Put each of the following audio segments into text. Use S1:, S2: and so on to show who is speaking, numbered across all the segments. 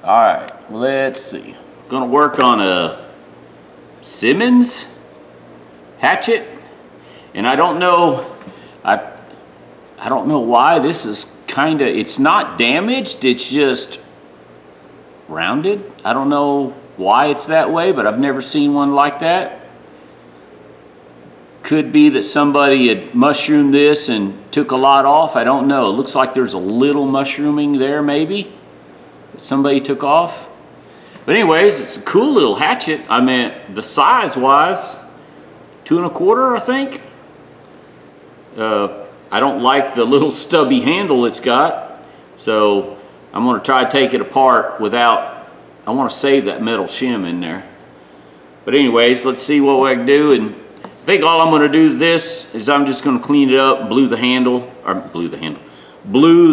S1: All right, let's see. Gonna work on a Simmons hatchet, and I don't know, I don't know why this is it's not damaged, it's just rounded. I don't know why it's that way, but I've never seen one like that. Could be that somebody had mushroomed this and took a lot off. I don't know. It looks like there's a little mushrooming there maybe that somebody took off. But anyways, it's a cool little hatchet. I mean, the size wise, 2 1/4, I think. I don't like the little stubby handle it's got, so I'm gonna try to take it apart without, I wanna save that metal shim in there. But anyways, let's see what I can do. And I think all I'm gonna do this is I'm just gonna clean it up and blue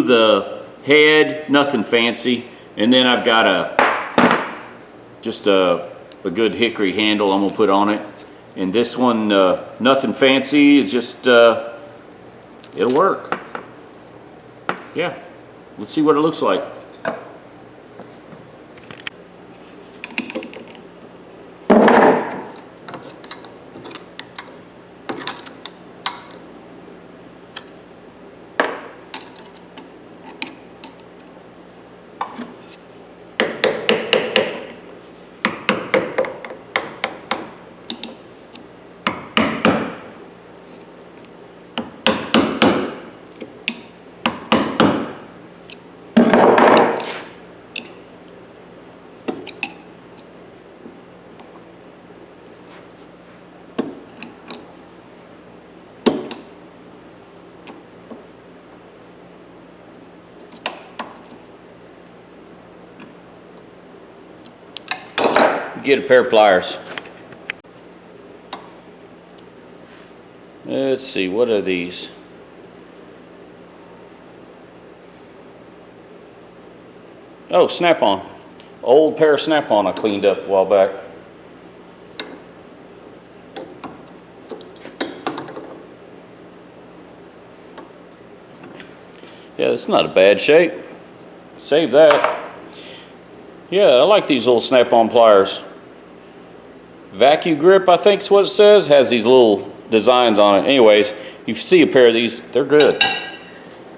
S1: the head, nothing fancy. And then I've got just a good hickory handle I'm gonna put on it. And this one, nothing fancy, it's just, it'll work. Yeah, let's see what it looks like. Get a pair of pliers. Let's see, what are these? Oh, Snap-on. Old pair of Snap-on I cleaned up a while back. Yeah, it's not a bad shape. Save that. Yeah, I like these little Snap-on pliers. Vacuum grip, I think is what it says, has these little designs on it. Anyways, you see a pair of these, they're good.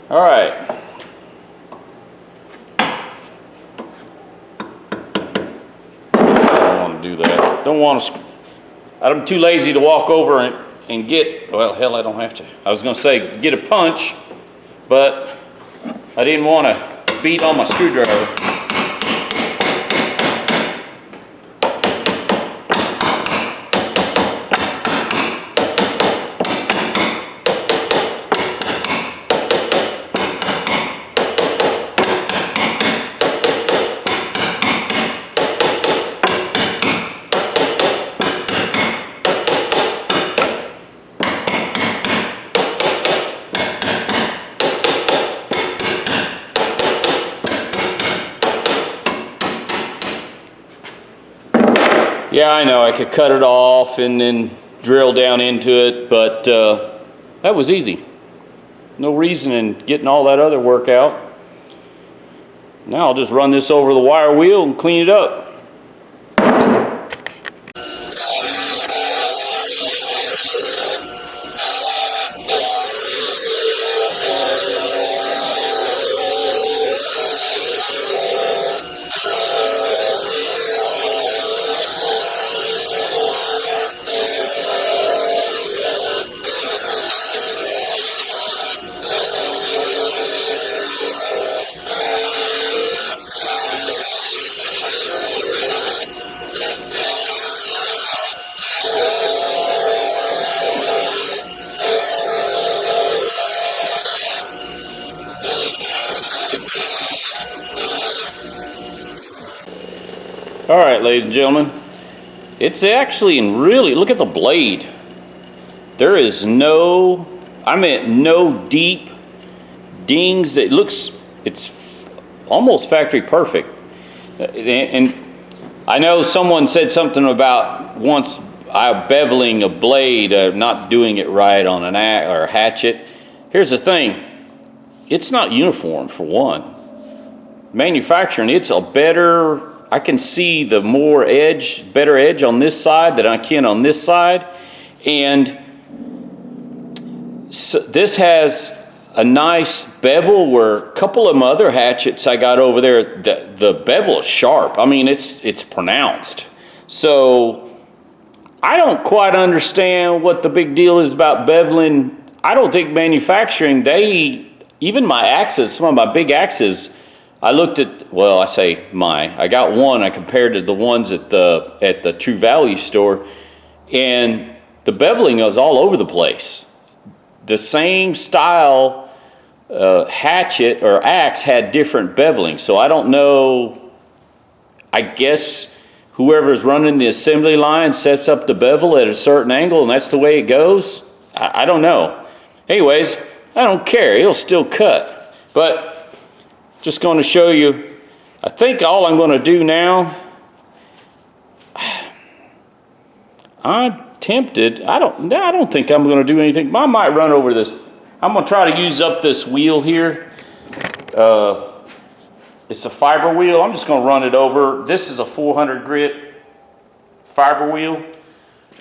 S1: All right. I don't want to do that. Don't want to, I'm too lazy to walk over and get, well, hell, I don't have to. I was going to say get a punch, but I didn't want to beat on my screwdriver. Yeah, I know, I could cut it off and then drill down into it, but that was easy. No reason in getting all that other work out. Now I'll just run this over the wire wheel and clean it up. All right, ladies and gentlemen, it's actually in really, look at the blade. There is no deep dings. It's almost factory perfect. And I know someone said something about once beveling a blade, not doing it right on an axe or a hatchet. Here's the thing, it's not uniform for one. manufacturing, it's a better, I can see the better edge on this side than I can on this side. And so this has a nice bevel, where a couple of my other hatchets I got over there, the bevel is sharp. I mean, it's pronounced. So I don't quite understand what the big deal is about beveling. I don't think manufacturing, even my axes, some of my big axes, I looked at, well, I got one, I compared to the ones at the True Value store, and the beveling was all over the place. The same style hatchet or axe had different beveling. So I don't know, I guess whoever's running the assembly line sets up the bevel at a certain angle and that's the way it goes. I don't know. Anyways, I don't care, it'll still cut. But just going to show you, I think all I'm going to do now, I'm tempted, I don't think I'm going to do anything. I might run over this. I'm going to try to use up this wheel here. It's a fiber wheel. I'm just going to run it over. This is a 400 grit fiber wheel,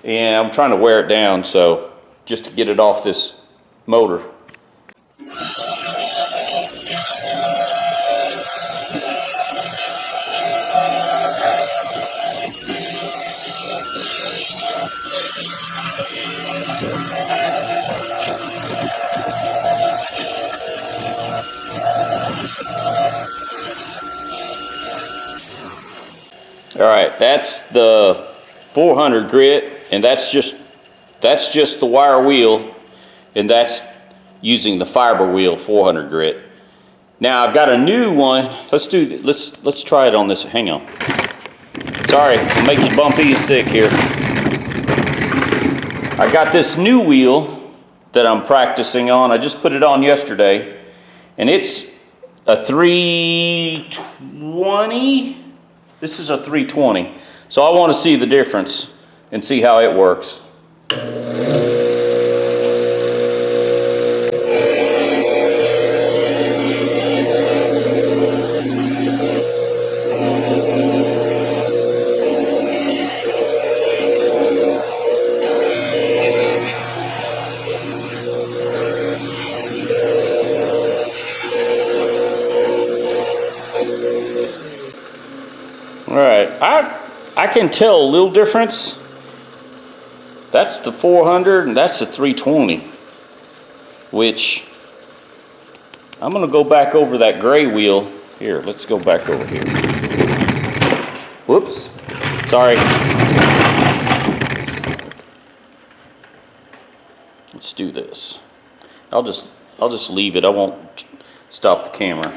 S1: and I'm trying to wear it down, so just to get it off this motor. All right, that's the 400 grit, and that's just the wire wheel, and that's using the fiber wheel 400 grit. Now I've got a new one. Let's try it on this. Hang on. Sorry, I'll make you bumpy and sick here. I got this new wheel that I'm practicing on. I just put it on yesterday, and it's a 320. This is a 320. So I want to see the difference and see how it works. Alright, I can tell a little difference. That's the 400 and that's the 320, which I'm going to go back over that gray wheel. Here, let's go back over here. Whoops, sorry. Let's do this. I'll just leave it. I won't stop the camera.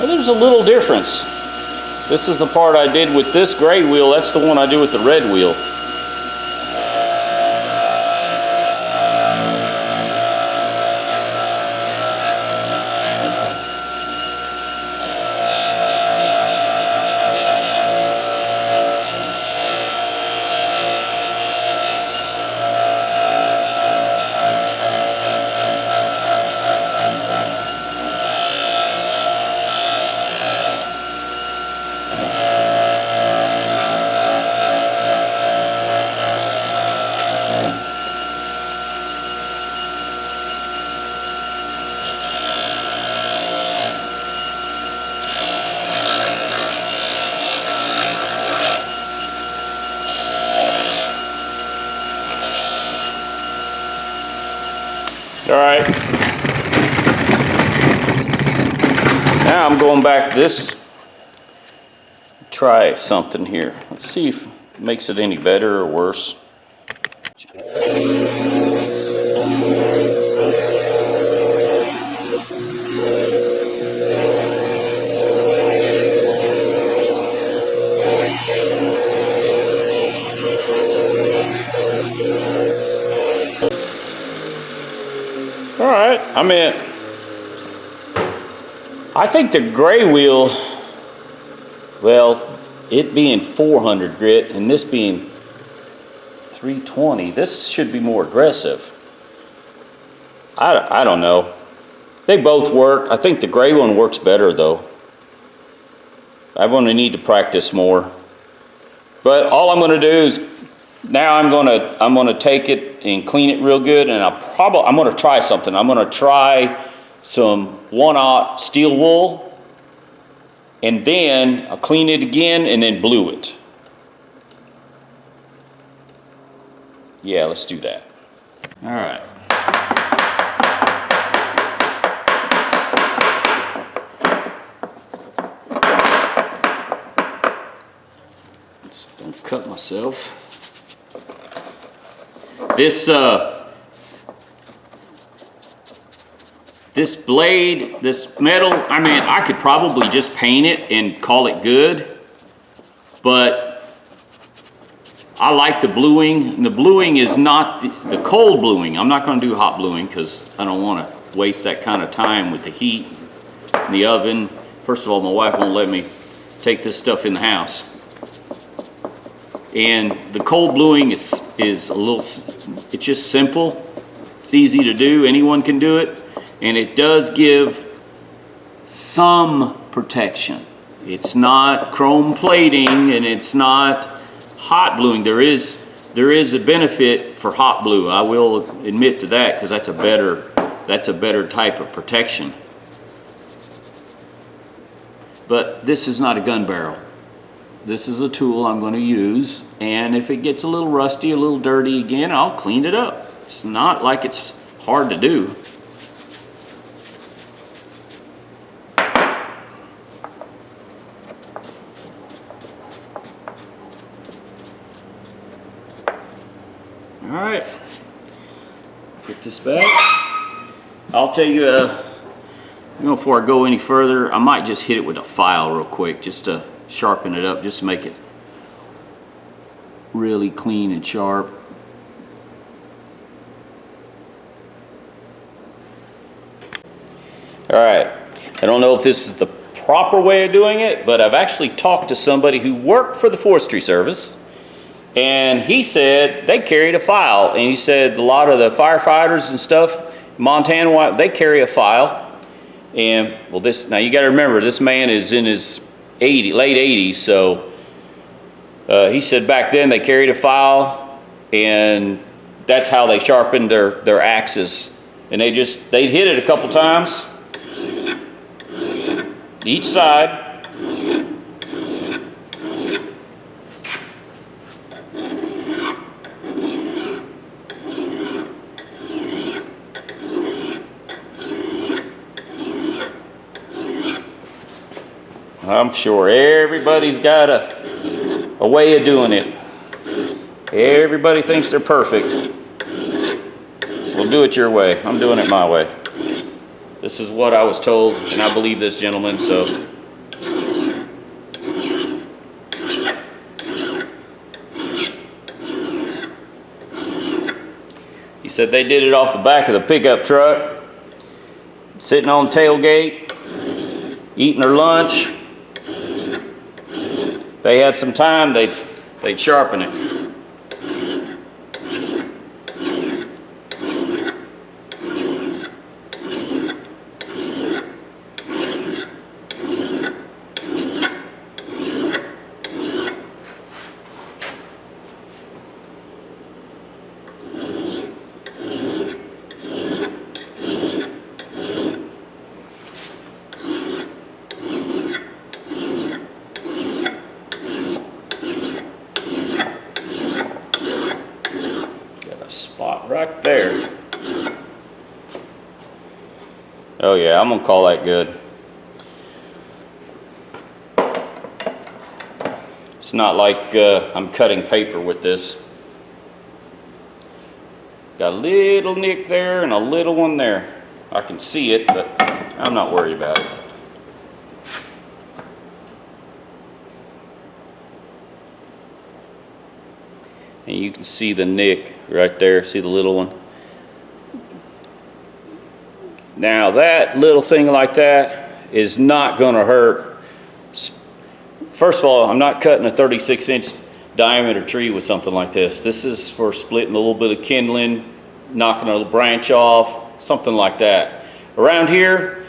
S1: There's a little difference. This is the part I did with this gray wheel. That's the one I do with the red wheel. All right, now I'm going back to this, try something here. Let's see if it makes it any better or worse. All right. I mean, I think the gray wheel, well, it being 400 grit and this being 320, this should be more aggressive. I don't know. They both work. I think the gray one works better though. I'm going to need to practice more. But all I'm going to do is now I'm going to take it and clean it real good, and I'm going to try something. I'm going to try some 1/0 steel wool, and then I'll clean it again and then blue it. Yeah, let's do that. All right. Just don't cut myself. This blade, this metal, I mean, I could probably just paint it and call it good, but I like the bluing. And the bluing is not the cold bluing. I'm not going to do hot bluing because I don't want to waste that kind of time with the heat in the oven. First of all, my wife won't let me take this stuff in the house. And the cold bluing is a little, it's just simple. It's easy to do. Anyone can do it. And it does give some protection. It's not chrome plating and it's not hot bluing. There is a benefit for hot blue. I will admit to that because that's a better type of protection. But this is not a gun barrel. This is a tool I'm going to use, and if it gets a little rusty, a little dirty again, I'll clean it up. It's not like it's hard to do. All right, get this back. I'll tell you, before I go any further, I might just hit it with a file real quick just to sharpen it up, just to make it really clean and sharp. All right, I don't know if this is the proper way of doing it, but I've actually talked to somebody who worked for the Forestry Service, and he said they carried a file, and he said a lot of the firefighters and stuff, Montana, they carry a file. And well, now you got to remember, this man is in his late 80s, so he said back then they carried a file, and that's how they sharpened their axes. And they'd hit it a couple times, each side. I'm sure everybody's got a way of doing it. Everybody thinks they're perfect. Well, do it your way. I'm doing it my way. This is what I was told, and I believe this gentleman, so. He said they did it off the back of the pickup truck, sitting on tailgate, eating their lunch. They had some time, they'd sharpen it. Spot right there. Oh yeah, I'm gonna call that good. It's not like I'm cutting paper with this. Got a little nick there and a little one there. I can see it, but I'm not worried about it. And you can see the nick right there. See the little one? Now that little thing like that is not gonna hurt. First of all, I'm not cutting a 36-inch diameter tree with something like this. This is for splitting a little bit of kindling, knocking a branch off, something like that. Around here,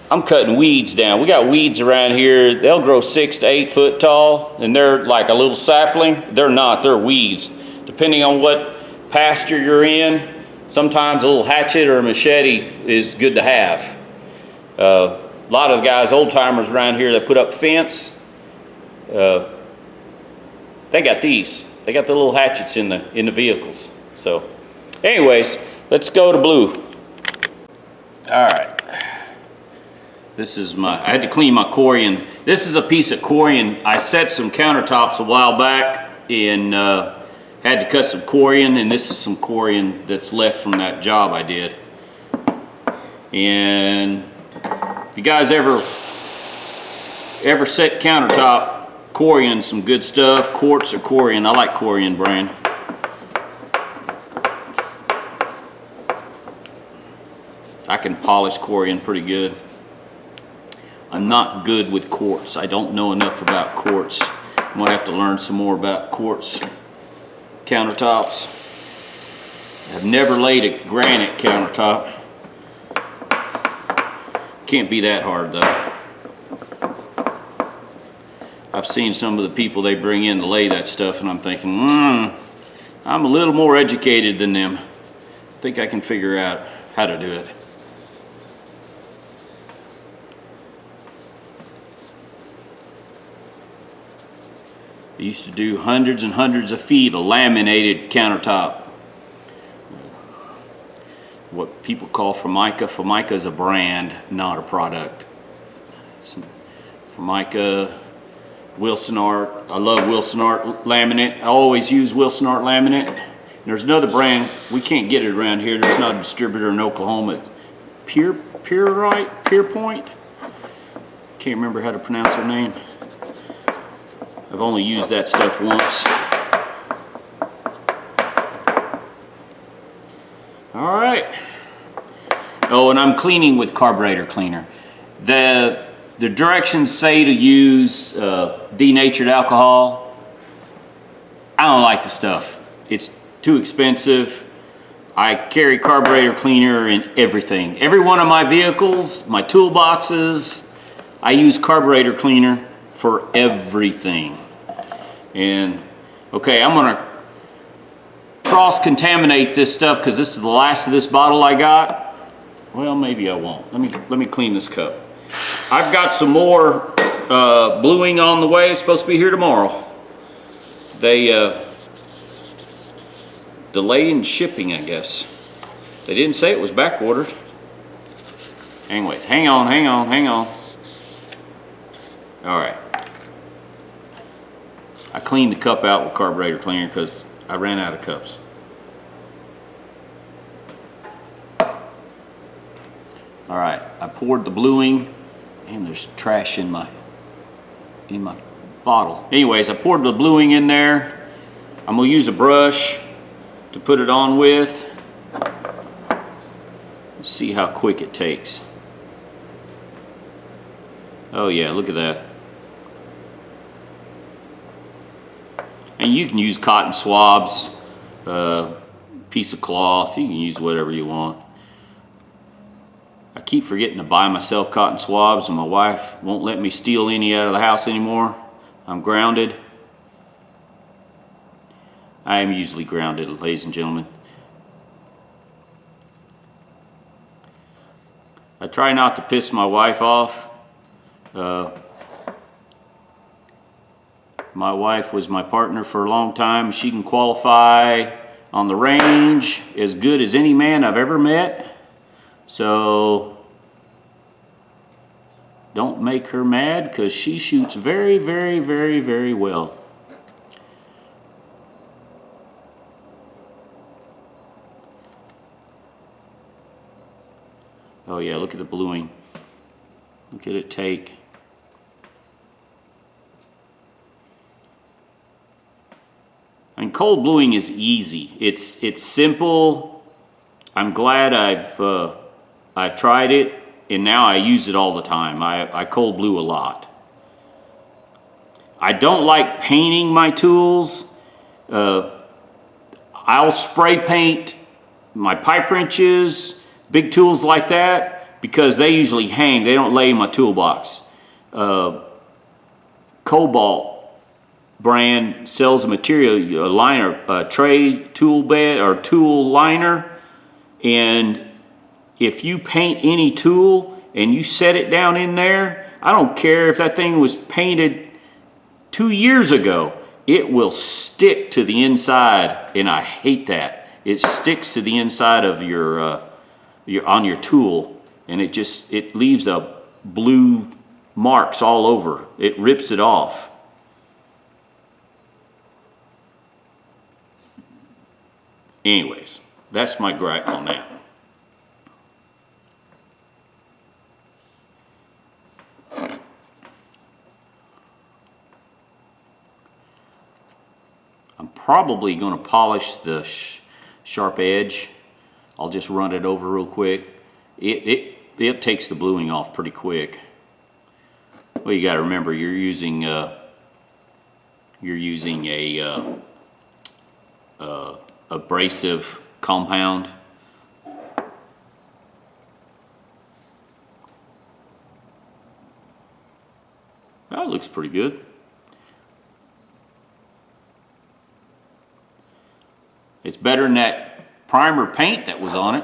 S1: I'm cutting weeds down. We got weeds around here. They'll grow 6 to 8 foot tall, and they're like a little sapling. They're not, they're weeds. Depending on what pasture you're in, sometimes a little hatchet or a machete is good to have. A lot of the guys, old timers around here that put up fence, they got these. They got the little hatchets in the vehicles. So anyways, let's go to blue. All right. This is I had to clean my corian. This is a piece of corian. I set some countertops a while back and had to cut some corian, and this is some corian that's left from that job I did. And if you guys ever set countertop, corian, some good stuff, quartz or corian. I like corian brand. I can polish corian pretty good. I'm not good with quartz. I don't know enough about quartz. I'm gonna have to learn some more about quartz countertops. I've never laid a granite countertop. Can't be that hard though. I've seen some of the people they bring in to lay that stuff, and I'm thinking, I'm a little more educated than them. I think I can figure out how to do it. I used to do hundreds and hundreds of feet of laminated countertop. What people call Formica. Formica is a brand, not a product. It's Formica, Wilson Art. I love Wilson Art laminate. I always use Wilson Art laminate. And there's another brand, we can't get it around here. There's not a distributor in Oklahoma. It's Pierpoint. Can't remember how to pronounce their name. I've only used that stuff once. All right. Oh, and I'm cleaning with carburetor cleaner. The directions say to use denatured alcohol. I don't like the stuff. It's too expensive. I carry carburetor cleaner in everything. Every one of my vehicles, my toolboxes, I use carburetor cleaner for everything. And okay, I'm gonna cross-contaminate this stuff because this is the last of this bottle I got. Well, maybe I won't. Let me clean this cup. I've got some more bluing on the way. It's supposed to be here tomorrow. They delayed in shipping, I guess. They didn't say it was back ordered. Anyways, hang on. All right. I cleaned the cup out with carburetor cleaner because I ran out of cups. All right, I poured the bluing, and there's trash in my bottle. Anyways, I poured the bluing in there. I'm gonna use a brush to put it on with. Let's see how quick it takes. Oh yeah, look at that. And you can use cotton swabs, piece of cloth, you can use whatever you want. I keep forgetting to buy myself cotton swabs, and my wife won't let me steal any out of the house anymore. I'm grounded. I am usually grounded, ladies and gentlemen. I try not to piss my wife off. My wife was my partner for a long time. She can qualify on the range as good as any man I've ever met. So don't make her mad because she shoots very, very, very, very well. Oh yeah, look at the bluing. Look at it take. And cold bluing is easy. It's simple. I'm glad I've tried it, and now I use it all the time. I cold blue a lot. I don't like painting my tools. I'll spray paint my pipe wrenches, big tools like that, because they usually hang. They don't lay in my toolbox. Cobalt brand sells a material, a liner, a tray tool bed or tool liner, and if you paint any tool and you set it down in there, I don't care if that thing was painted 2 years ago, it will stick to the inside, and I hate that. It sticks to the inside of your on your tool, and it leaves a blue marks all over. It rips it off. Anyways, that's my gripe on that. I'm probably going to polish the sharp edge. I'll just run it over real quick. It takes the bluing off pretty quick. Well, you got to remember you're using a abrasive compound. That looks pretty good. It's better than that primer paint that was on it.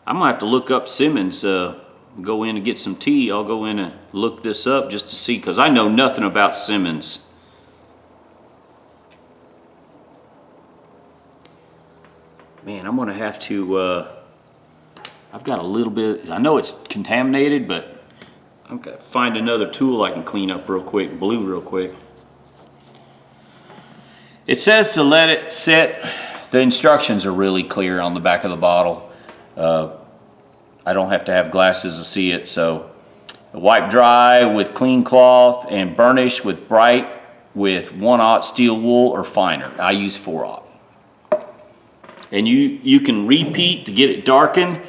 S1: I'm gonna have to look up Simmons, go in and get some tea. I'll go in and look this up just to see, because I know nothing about Simmons. Man, I'm gonna have to, I've got a little bit, I know it's contaminated, but I've got to find another tool I can clean up real quick, blue real quick. It says to let it sit. The instructions are really clear on the back of the bottle. I don't have to have glasses to see it, so wipe dry with clean cloth and burnish with bright with 1/0 steel wool or finer. I use 4/0. And you can repeat to get it darkened.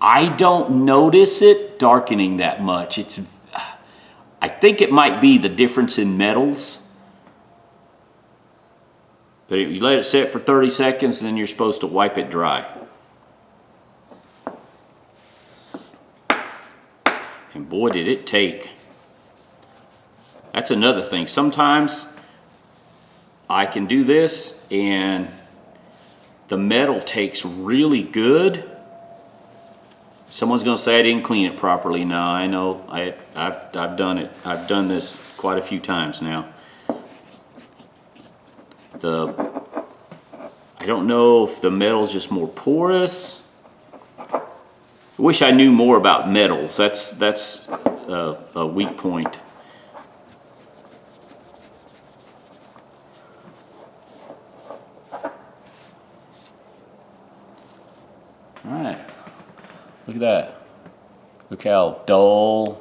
S1: I don't notice it darkening that much. I think it might be the difference in metals. But you let it sit for 30 seconds, and then you're supposed to wipe it dry. And boy, did it take. That's another thing. Sometimes I can do this, and the metal takes really good. Someone's going to say I didn't clean it properly. No, I know. I've done it. I've done this quite a few times now. I don't know if the metal's just more porous. I wish I knew more about metals. That's a weak point. All right, look at that. Look how dull.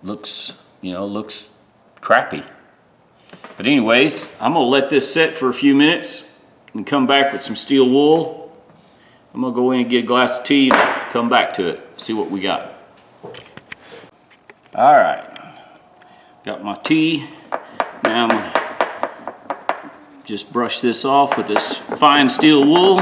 S1: Looks crappy. But anyways, I'm gonna let this set for a few minutes and come back with some steel wool. I'm gonna go in and get a glass of tea and come back to it, see what we got. All right, got my tea. Now I'm gonna just brush this off with this fine steel wool.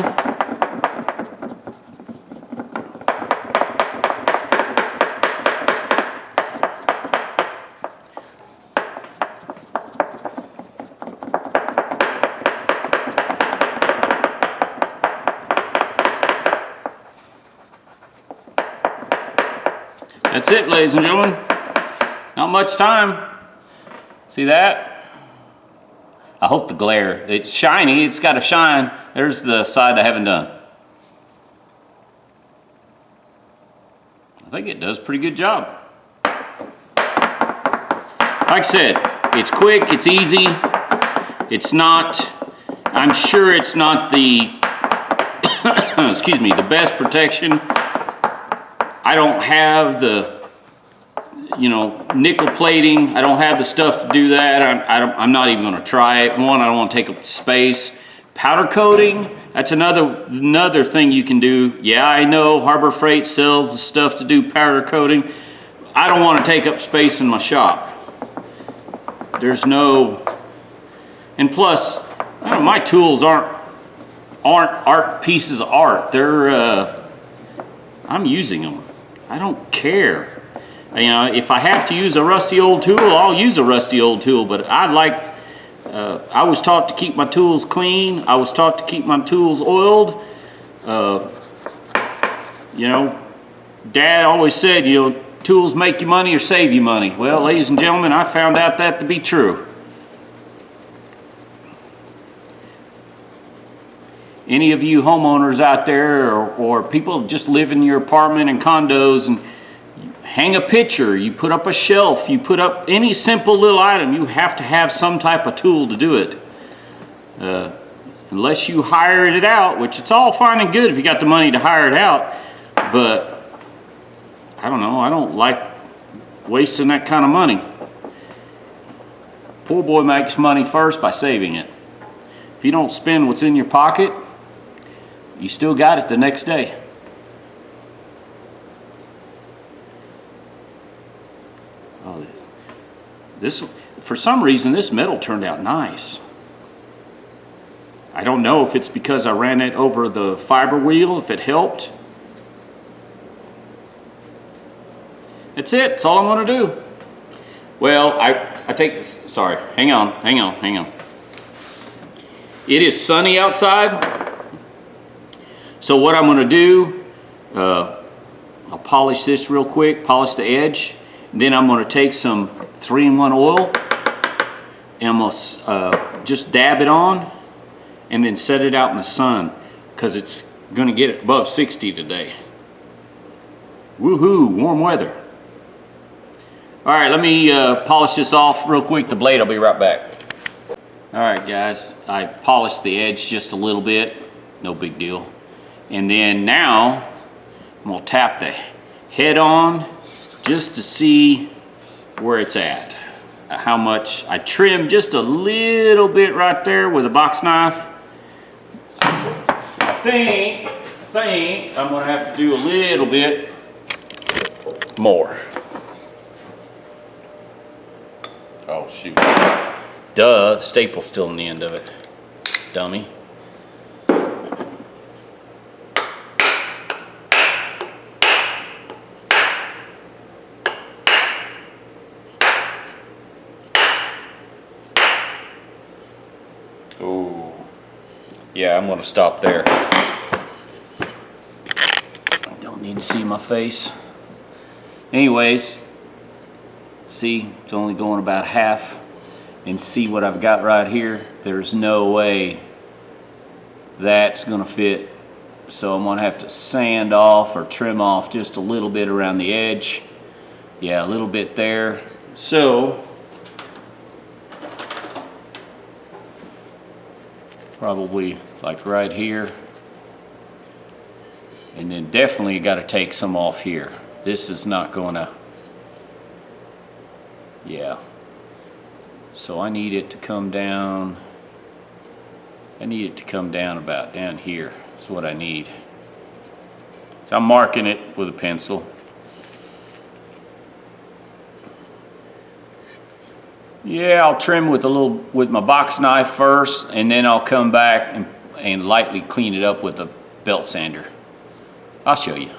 S1: That's it, ladies and gentlemen. Not much time. See that? I hope the glare, it's shiny, it's got to shine. There's the side I haven't done. I think it does a pretty good job. Like I said, it's quick, it's easy. It's not, I'm sure it's not the, excuse me, the best protection. I don't have the, nickel plating. I don't have the stuff to do that. I'm not even going to try it. One, I don't want to take up the space. Powder coating, that's another thing you can do. Yeah, I know Harbor Freight sells the stuff to do powder coating. I don't want to take up space in my shop. There's no, and plus, you know, my tools aren't art pieces of art. They're, I'm using them. I don't care. You know, if I have to use a rusty old tool, I'll use a rusty old tool, but I was taught to keep my tools clean. I was taught to keep my tools oiled. You know, Dad always said, you know, tools make you money or save you money. Well, ladies and gentlemen, I found out that to be true. Any of you homeowners out there, or people just live in your apartment and condos, and hang a picture, you put up a shelf, you put up any simple little item, you have to have some type of tool to do it. Unless you hire it out, which it's all fine and good if you got the money to hire it out, but I don't know, I don't like wasting that kind of money. Poor boy makes money first by saving it. If you don't spend what's in your pocket, you still got it the next day. Oh, this, for some reason, this metal turned out nice. I don't know if it's because I ran it over the fiber wheel, if it helped. That's it. That's all I'm going to do. Well, I take this. Sorry. Hang on. It is sunny outside. So what I'm going to do, I'll polish this real quick, polish the edge. Then I'm going to take some 3-in-1 oil and I'm going to just dab it on and then set it out in the sun because it's going to get above 60 today. Woohoo, warm weather. All right, let me polish this off real quick. The blade, I'll be right back. All right, guys, I polished the edge just a little bit. No big deal. And then now I'm going to tap the head on just to see where it's at. How much I trimmed just a little bit right there with a box knife. I think I'm going to have to do a little bit more. Oh shoot. Duh, the staple's still in the end of it. Dummy. Oh, yeah, I'm gonna stop there. I don't need to see my face. Anyways, see, it's only going about half, and see what I've got right here. There's no way that's gonna fit. So I'm gonna have to sand off or trim off just a little bit around the edge. Yeah, a little bit there. So, probably like right here. And then definitely you gotta take some off here. This is not gonna, yeah. So I need it to come down. I need it to come down about down here. That's what I need. So I'm marking it with a pencil. Yeah, I'll trim with my box knife first, and then I'll come back and lightly clean it up with a belt sander. I'll show you.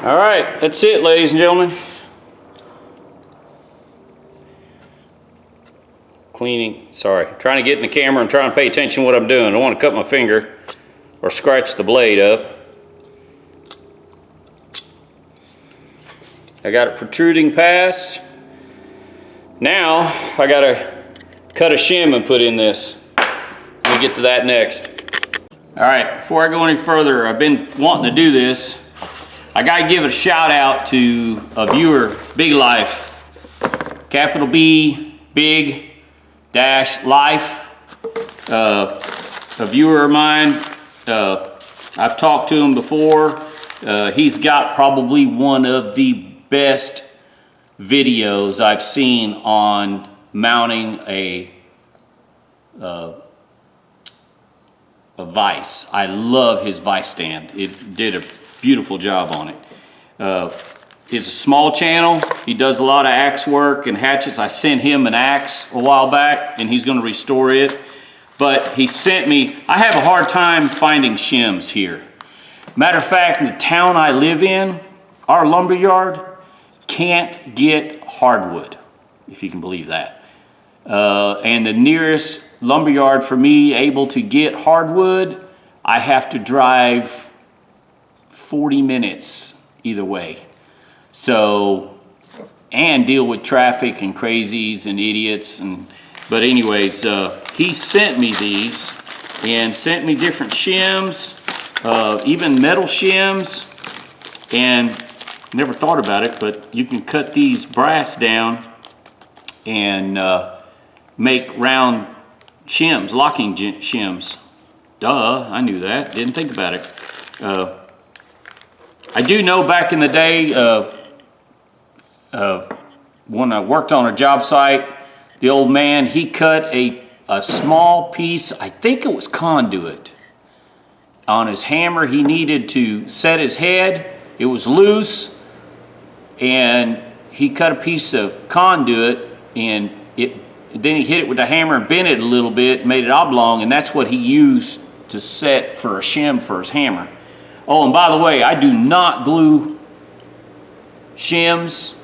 S1: All right, that's it, ladies and gentlemen. Cleaning, sorry, trying to get in the camera and trying to pay attention to what I'm doing. I don't want to cut my finger or scratch the blade up. I got it protruding past. Now I gotta cut a shim and put in this. We'll get to that next. All right, before I go any further, I've been wanting to do this. I gotta give a shout out to a viewer, Big Life, capital B, Big Dash Life, a viewer of mine. I've talked to him before. He's got probably one of the best videos I've seen on mounting a vise. I love his vise stand. It did a beautiful job on it. It's a small channel. He does a lot of axe work and hatchets. I sent him an axe a while back and he's going to restore it. But he sent me, I have a hard time finding shims here. Matter of fact, in the town I live in, our lumber yard can't get hardwood, if you can believe that. And the nearest lumber yard for me able to get hardwood, I have to drive 40 minutes either way. So, and deal with traffic and crazies and idiots. But anyways, he sent me these and sent me different shims, even metal shims, and never thought about it, but you can cut these brass down and make round shims, locking shims. Duh, I knew that, didn't think about it. I do know back in the day, when I worked on a job site, the old man, he cut a small piece, I think it was conduit, on his hammer. He needed to set his head. It was loose, and he cut a piece of conduit, and then he hit it with the hammer and bent it a little bit, made it oblong, and that's what he used to set for a shim for his hammer. Oh, and by the way, I do not glue shims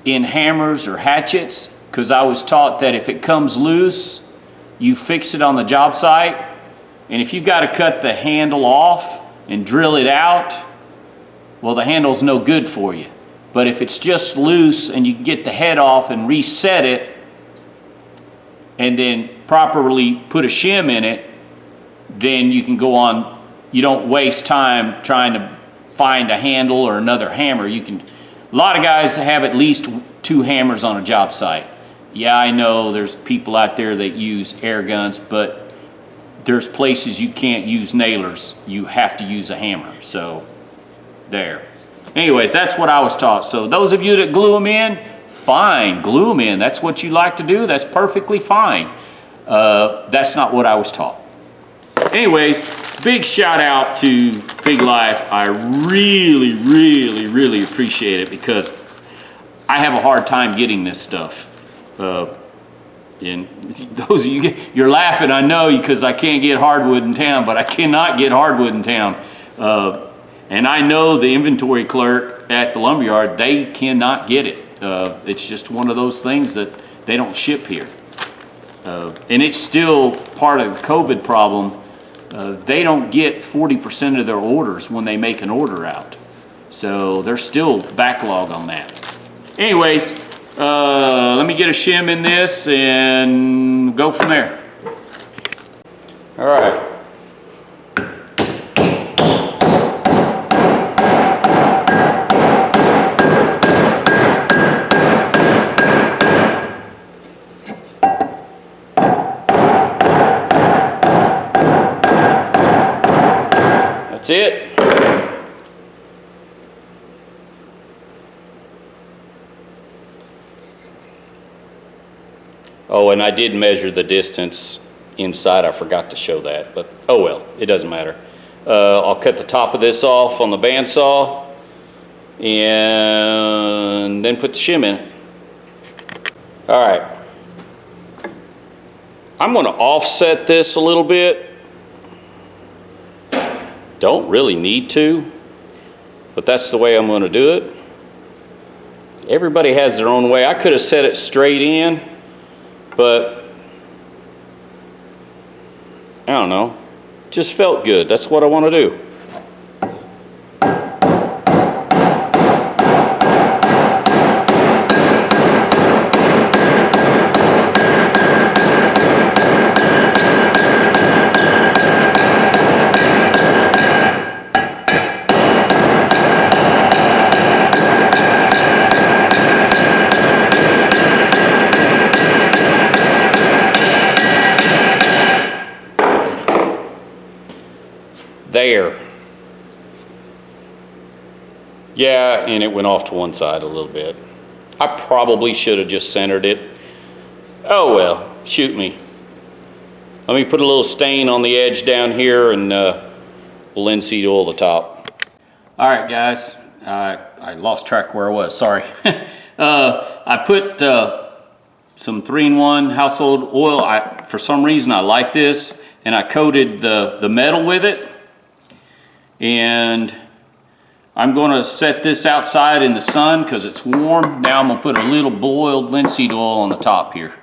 S1: in hammers or hatchets, because I was taught that if it comes loose, you fix it on the job site. And if you've got to cut the handle off and drill it out, well, the handle's no good for you. But if it's just loose and you get the head off and reset it, and then properly put a shim in it, then you can go on. You don't waste time trying to find a handle or another hammer. A lot of guys have at least 2 hammers on a job site. Yeah, I know there's people out there that use air guns, but there's places you can't use nailers. You have to use a hammer. So there. Anyways, that's what I was taught. So those of you that glue them in, fine, glue them in. That's what you like to do. That's perfectly fine. That's not what I was taught. Anyways, big shout out to Big Life. I really, really, really appreciate it, because I have a hard time getting this stuff. And those of you, you're laughing, I know, because I can't get hardwood in town, but I cannot get hardwood in town. And I know the inventory clerk at the lumberyard, they cannot get it. It's just one of those things that they don't ship here. And it's still part of the COVID problem. They don't get 40% of their orders when they make an order out. So there's still backlog on that. Anyways, let me get a shim in this and go from there. All right. That's it. Oh, and I did measure the distance inside. I forgot to show that, but oh well, it doesn't matter. I'll cut the top of this off on the bandsaw and then put the shim in it. All right. I'm going to offset this a little bit. Don't really need to. but that's the way I'm going to do it. Everybody has their own way. I could have set it straight in, but I don't know. Just felt good. That's what I want to do. There. Yeah, and it went off to one side a little bit. I probably should have just centered it. Oh well, shoot me. Let me put a little stain on the edge down here and linseed oil the top. All right, guys. I lost track where I was, sorry. I put some 3-in-1 household oil. For some reason I like this, and I coated the metal with it. And I'm going to set this outside in the sun because it's warm. Now I'm going to put a little boiled linseed oil on the top here.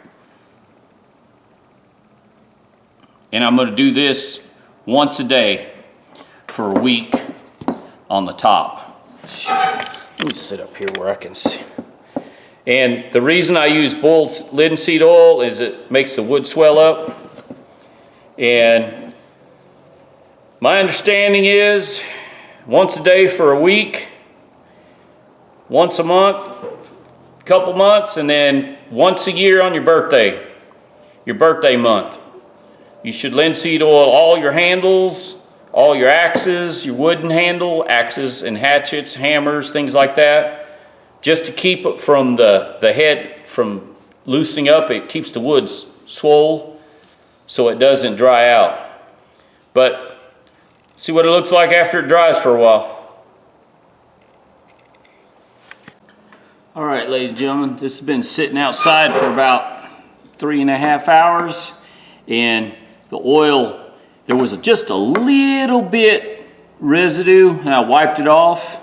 S1: And I'm going to do this once a day for a week on the top. Let me sit up here where I can see. And the reason I use boiled linseed oil is it makes the wood swell up. And my understanding is once a day for a week, once a month, a couple months, and then once a year on your birthday month. You should linseed oil all your handles, all your axes, your wooden handle, axes and hatchets, hammers, things like that, just to keep it from the head from loosening up. It keeps the wood swole so it doesn't dry out. But see what it looks like after it dries for a while. All right, ladies and gentlemen, this has been sitting outside for about 3.5 hours, and the oil, there was just a little bit residue, and I wiped it off,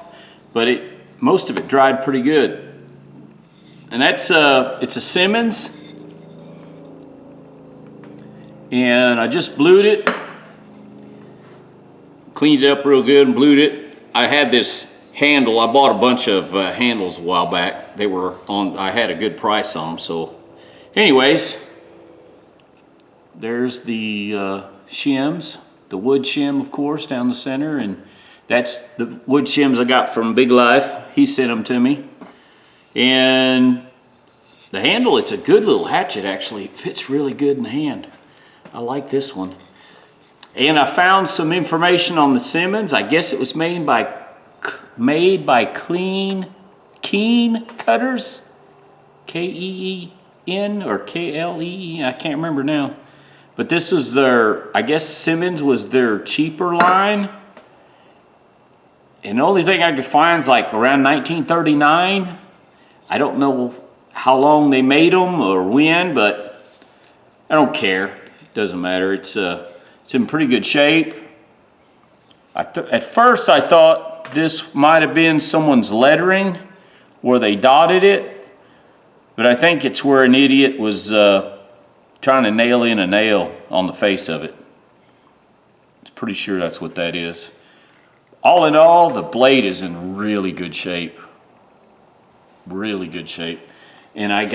S1: but most of it dried pretty good. And that's it's a Simmons, and I just blued it. Cleaned it up real good and blued it. I had this handle. I bought a bunch of handles a while back. They were on, I had a good price on them. So anyways, there's the shims, the wood shim, of course, down the center. And that's the wood shims I got from Big Life. He sent them to me. And the handle, it's a good little hatchet actually. It fits really good in the hand. I like this one. And I found some information on the Simmons. I guess it was made by Keen Cutters, K-E-E-N or K-L-E-E, I can't remember now. But this is their, I guess Simmons was their cheaper line. And the only thing I could find is like around 1939. I don't know how long they made them or when, but I don't care. It doesn't matter. It's in pretty good shape. At first I thought this might have been someone's lettering where they dotted it, but I think it's where an idiot was trying to nail in a nail on the face of it. I'm pretty sure that's what that is. All in all, the blade is in really good shape. Really good shape. And I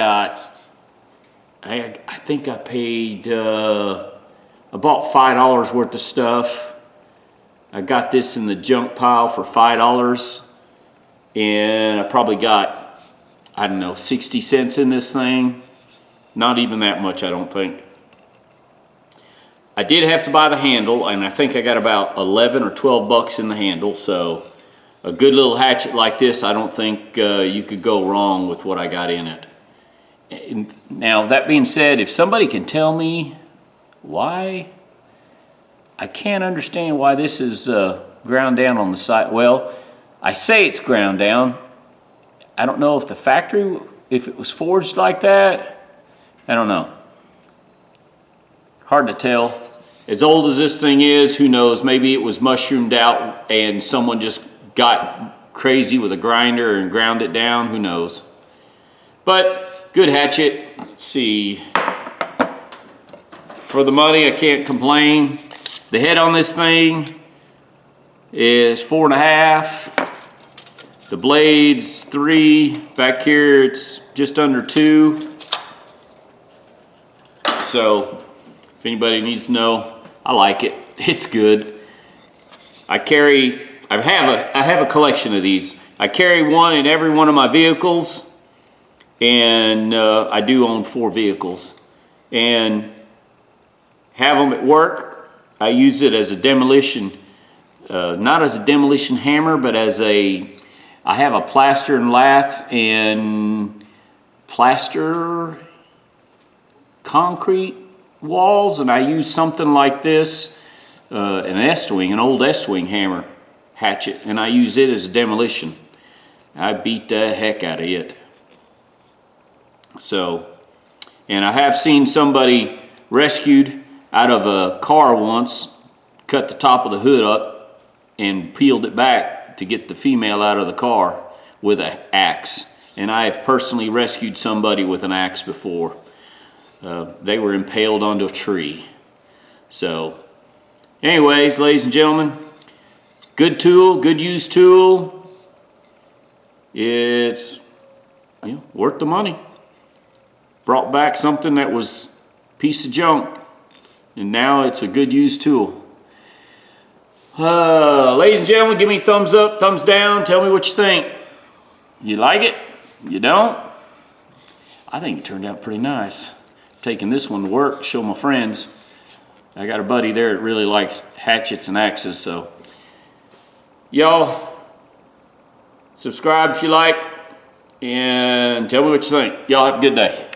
S1: think I paid I bought $5 worth of stuff. I got this in the junk pile for $5, and I probably got, I don't know, 60 cents in this thing. Not even that much, I don't think. I did have to buy the handle, and I think I got about 11 or 12 bucks in the handle, so a good little hatchet like this, I don't think you could go wrong with what I got in it. And now, that being said, if somebody can tell me why, I can't understand why this is ground down on the side. Well, I say it's ground down. I don't know if the factory, if it was forged like that. I don't know. Hard to tell. As old as this thing is, who knows? Maybe it was mushroomed out and someone just got crazy with a grinder and ground it down, who knows. But good hatchet. Let's see. For the money, I can't complain. The head on this thing is 4.5. The blade's 3. Back here it's just under 2. So if anybody needs to know, I like it. It's good. I have a collection of these. I carry one in every one of my vehicles, and I do own 4 vehicles. And have them at work. I use it as a demolition, not as a demolition hammer, but as I have a plaster and lath and plaster concrete walls, and I use something like this, an old S-wing hammer hatchet, and I use it as a demolition. I beat the heck out of it. So, and I have seen somebody rescued out of a car once, cut the top of the hood up and peeled it back to get the female out of the car with an axe. And I have personally rescued somebody with an axe before. They were impaled onto a tree. So anyways, ladies and gentlemen, good tool, good used tool. It's worth the money. Brought back something that was a piece of junk, and now it's a good used tool. Ladies and gentlemen, give me a thumbs up, thumbs down. Tell me what you think. You like it? You don't? I think it turned out pretty nice. Taking this one to work to show my friends. I got a buddy there that really likes hatchets and axes, so y'all subscribe if you like, and tell me what you think. Y'all have a good day.